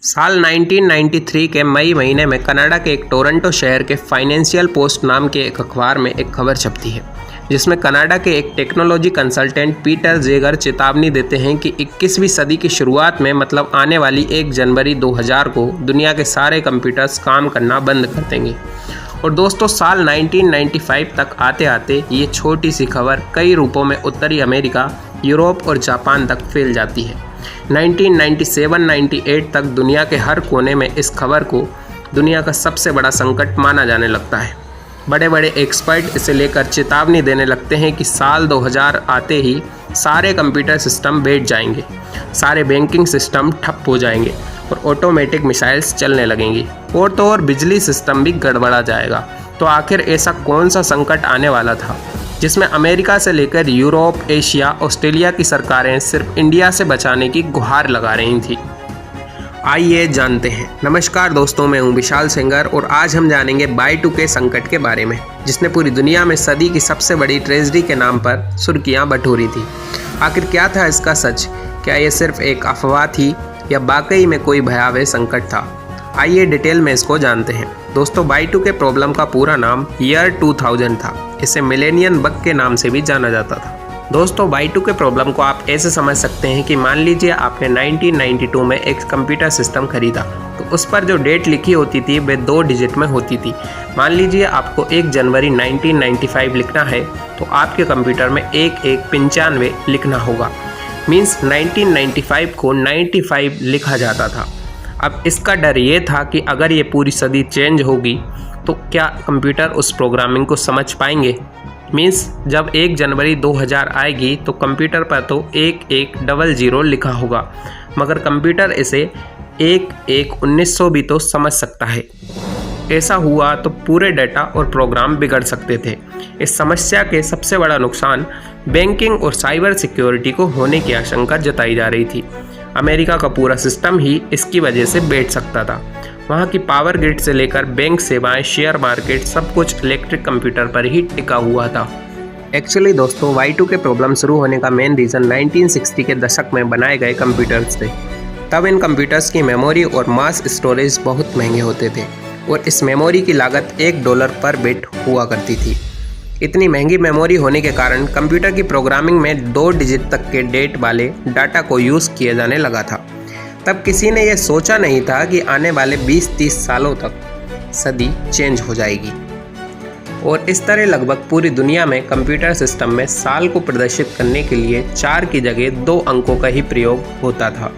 साल 1993 के मई महीने में कनाडा के एक टोरंटो शहर के फाइनेंशियल पोस्ट नाम के एक अखबार में एक खबर छपती है, जिसमें कनाडा के एक टेक्नोलॉजी कंसल्टेंट पीटर जेगर चेतावनी देते हैं कि 21वीं सदी की शुरुआत में मतलब आने वाली 1 जनवरी 2000 को दुनिया के सारे कंप्यूटर्स काम करना बंद कर देंगे। और दोस्तों, साल 1995 तक आते आते ये छोटी सी खबर कई रूपों में उत्तरी अमेरिका, यूरोप और जापान तक फैल जाती है। 1997-98 तक दुनिया के हर कोने में इस खबर को दुनिया का सबसे बड़ा संकट माना जाने लगता है। बड़े बड़े एक्सपर्ट इसे लेकर चेतावनी देने लगते हैं कि साल 2000 आते ही सारे कंप्यूटर सिस्टम बैठ जाएंगे, सारे बैंकिंग सिस्टम ठप हो जाएंगे और ऑटोमेटिक मिसाइल्स चलने लगेंगी और तो और बिजली सिस्टम भी गड़बड़ा जाएगा। तो आखिर ऐसा कौन सा संकट आने वाला था जिसमें अमेरिका से लेकर यूरोप, एशिया, ऑस्ट्रेलिया की सरकारें सिर्फ इंडिया से बचाने की गुहार लगा रही थी? आइए जानते हैं। नमस्कार दोस्तों, मैं हूं विशाल सेंगर और आज हम जानेंगे Y2K संकट के बारे में, जिसने पूरी दुनिया में सदी की सबसे बड़ी ट्रेजेडी के नाम पर सुर्खियां बटोरी थी। आखिर क्या था इसका सच? क्या ये सिर्फ एक अफवाह थी या वाकई में कोई भयावह संकट था? आइए डिटेल में इसको जानते हैं। दोस्तों, Y2K प्रॉब्लम का पूरा नाम ईयर 2000 था। इसे मिलेनियम बग के नाम से भी जाना जाता था। दोस्तों, Y2K प्रॉब्लम को आप ऐसे समझ सकते हैं कि मान लीजिए आपने 1992 में एक कंप्यूटर सिस्टम खरीदा, तो उस पर जो डेट लिखी होती थी वह 2 डिजिट में होती थी। मान लीजिए आपको 1 जनवरी 1995 लिखना है, तो आपके कंप्यूटर में 1195 लिखना होगा। मीन्स 1995 को 95 लिखा जाता था। अब इसका डर ये था कि अगर ये पूरी सदी चेंज होगी तो क्या कंप्यूटर उस प्रोग्रामिंग को समझ पाएंगे। मीन्स जब 1 जनवरी 2000 आएगी तो कंप्यूटर पर तो 1100 लिखा होगा, मगर कंप्यूटर इसे 111900 भी तो समझ सकता है। ऐसा हुआ तो पूरे डेटा और प्रोग्राम बिगड़ सकते थे। इस समस्या के सबसे बड़ा नुकसान बैंकिंग और साइबर सिक्योरिटी को होने की आशंका जताई जा रही थी। अमेरिका का पूरा सिस्टम ही इसकी वजह से बैठ सकता था। वहाँ की पावर ग्रिड से लेकर बैंक सेवाएं, शेयर मार्केट, सब कुछ इलेक्ट्रिक कंप्यूटर पर ही टिका हुआ था। एक्चुअली दोस्तों, Y2K प्रॉब्लम शुरू होने का मेन रीज़न 1960 के दशक में बनाए गए कंप्यूटर्स थे। तब इन कंप्यूटर्स की मेमोरी और मास स्टोरेज बहुत महंगे होते थे और इस मेमोरी की लागत $1 पर बिट हुआ करती थी। इतनी महंगी मेमोरी होने के कारण कंप्यूटर की प्रोग्रामिंग में 2 डिजिट तक के डेट वाले डाटा को यूज़ किया जाने लगा था। तब किसी ने यह सोचा नहीं था कि आने वाले 20-30 सालों तक सदी चेंज हो जाएगी और इस तरह लगभग पूरी दुनिया में कंप्यूटर सिस्टम में साल को प्रदर्शित करने के लिए 4 की जगह 2 अंकों का ही प्रयोग होता था।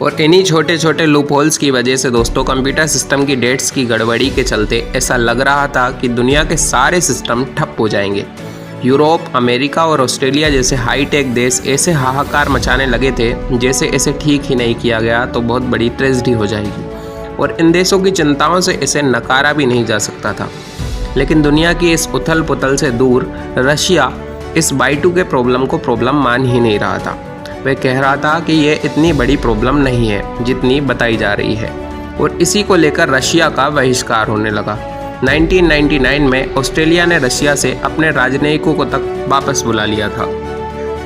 और इन्हीं छोटे छोटे लूप होल्स की वजह से दोस्तों, कंप्यूटर सिस्टम की डेट्स की गड़बड़ी के चलते ऐसा लग रहा था कि दुनिया के सारे सिस्टम ठप हो जाएंगे। यूरोप, अमेरिका और ऑस्ट्रेलिया जैसे हाईटेक देश ऐसे हाहाकार मचाने लगे थे जैसे इसे ठीक ही नहीं किया गया तो बहुत बड़ी ट्रेजेडी हो जाएगी, और इन देशों की चिंताओं से इसे नकारा भी नहीं जा सकता था। लेकिन दुनिया की इस उथल पुथल से दूर रशिया इस Y2K प्रॉब्लम को प्रॉब्लम मान ही नहीं रहा था। वह कह रहा था कि ये इतनी बड़ी प्रॉब्लम नहीं है जितनी बताई जा रही है, और इसी को लेकर रशिया का बहिष्कार होने लगा। 1999 में ऑस्ट्रेलिया ने रशिया से अपने राजनयिकों को तक वापस बुला लिया था।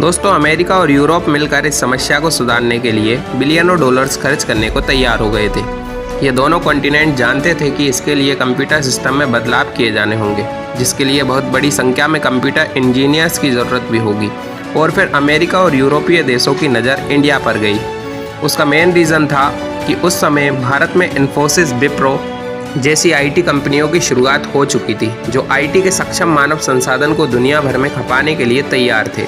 दोस्तों, अमेरिका और यूरोप मिलकर इस समस्या को सुधारने के लिए बिलियनों डॉलर्स खर्च करने को तैयार हो गए थे। ये दोनों कॉन्टिनेंट जानते थे कि इसके लिए कंप्यूटर सिस्टम में बदलाव किए जाने होंगे, जिसके लिए बहुत बड़ी संख्या में कंप्यूटर इंजीनियर्स की ज़रूरत भी होगी। और फिर अमेरिका और यूरोपीय देशों की नज़र इंडिया पर गई। उसका मेन रीज़न था कि उस समय भारत में इन्फोसिस, विप्रो जैसी IT कंपनियों की शुरुआत हो चुकी थी, जो IT के सक्षम मानव संसाधन को दुनिया भर में खपाने के लिए तैयार थे।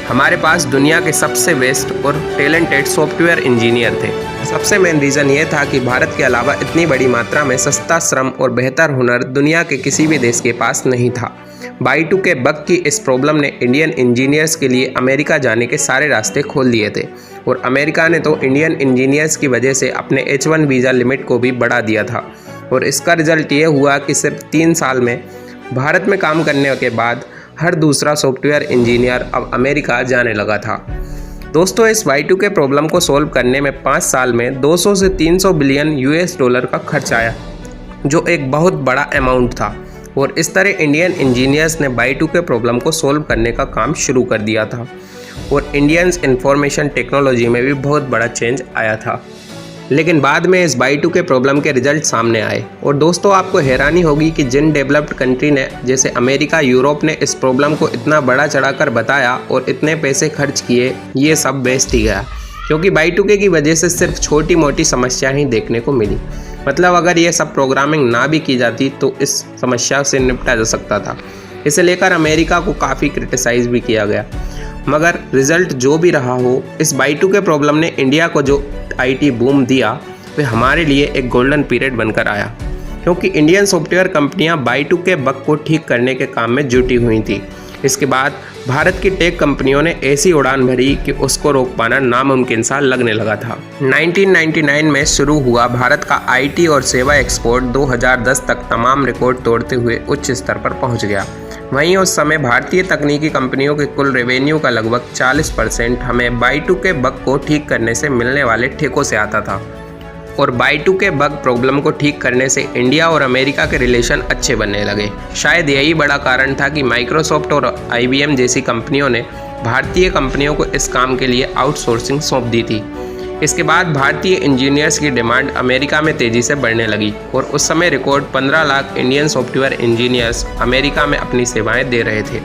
हमारे पास दुनिया के सबसे बेस्ट और टैलेंटेड सॉफ्टवेयर इंजीनियर थे। सबसे मेन रीज़न ये था कि भारत के अलावा इतनी बड़ी मात्रा में सस्ता श्रम और बेहतर हुनर दुनिया के किसी भी देश के पास नहीं था। Y2K बग की इस प्रॉब्लम ने इंडियन इंजीनियर्स के लिए अमेरिका जाने के सारे रास्ते खोल दिए थे, और अमेरिका ने तो इंडियन इंजीनियर्स की वजह से अपने H1 वीज़ा लिमिट को भी बढ़ा दिया था। और इसका रिजल्ट ये हुआ कि सिर्फ 3 साल में भारत में काम करने के बाद हर दूसरा सॉफ्टवेयर इंजीनियर अब अमेरिका जाने लगा था। दोस्तों, इस Y2K प्रॉब्लम को सॉल्व करने में 5 साल में 200 से 300 बिलियन US$ का खर्च आया, जो एक बहुत बड़ा अमाउंट था। और इस तरह इंडियन इंजीनियर्स ने Y2K प्रॉब्लम को सॉल्व करने का काम शुरू कर दिया था, और इंडियंस इंफॉर्मेशन टेक्नोलॉजी में भी बहुत बड़ा चेंज आया था। लेकिन बाद में इस Y2K प्रॉब्लम के रिजल्ट सामने आए। और दोस्तों, आपको हैरानी होगी कि जिन डेवलप्ड कंट्री ने जैसे अमेरिका, यूरोप ने इस प्रॉब्लम को इतना बड़ा चढ़ाकर बताया और इतने पैसे खर्च किए, ये सब वेस्ट ही गया, क्योंकि Y2K की वजह से सिर्फ छोटी मोटी समस्या ही देखने को मिली। मतलब अगर ये सब प्रोग्रामिंग ना भी की जाती तो इस समस्या से निपटा जा सकता था। इसे लेकर अमेरिका को काफ़ी क्रिटिसाइज़ भी किया गया। मगर रिज़ल्ट जो भी रहा हो, इस Y2K प्रॉब्लम ने इंडिया को जो IT बूम दिया वह हमारे लिए एक गोल्डन पीरियड बनकर आया, क्योंकि इंडियन सॉफ्टवेयर कंपनियां Y2K बग को ठीक करने के काम में जुटी हुई थी। इसके बाद भारत की टेक कंपनियों ने ऐसी उड़ान भरी कि उसको रोक पाना नामुमकिन सा लगने लगा था। 1999 में शुरू हुआ भारत का IT और सेवा एक्सपोर्ट 2010 तक तमाम रिकॉर्ड तोड़ते हुए उच्च स्तर पर पहुंच गया। वहीं उस समय भारतीय तकनीकी कंपनियों के कुल रेवेन्यू का लगभग 40% हमें Y2K बग को ठीक करने से मिलने वाले ठेकों से आता था। और Y2K बग प्रॉब्लम को ठीक करने से इंडिया और अमेरिका के रिलेशन अच्छे बनने लगे। शायद यही बड़ा कारण था कि माइक्रोसॉफ्ट और IBM जैसी कंपनियों ने भारतीय कंपनियों को इस काम के लिए आउटसोर्सिंग सौंप दी थी। इसके बाद भारतीय इंजीनियर्स की डिमांड अमेरिका में तेज़ी से बढ़ने लगी और उस समय record 15 lakh Indian software engineers America में अपनी सेवाएं दे रहे थे।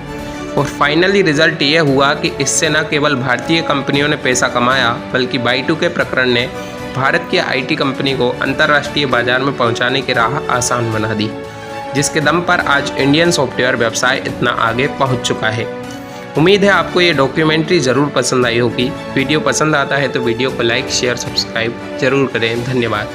और फाइनली रिजल्ट ये हुआ कि इससे न केवल भारतीय कंपनियों ने पैसा कमाया, बल्कि Y2K प्रकरण ने भारत की IT कंपनी को अंतर्राष्ट्रीय बाजार में पहुंचाने की राह आसान बना दी, जिसके दम पर आज इंडियन सॉफ्टवेयर व्यवसाय इतना आगे पहुंच चुका है। उम्मीद है आपको ये डॉक्यूमेंट्री ज़रूर पसंद आई होगी। वीडियो पसंद आता है तो वीडियो को लाइक, शेयर, सब्सक्राइब जरूर करें। धन्यवाद।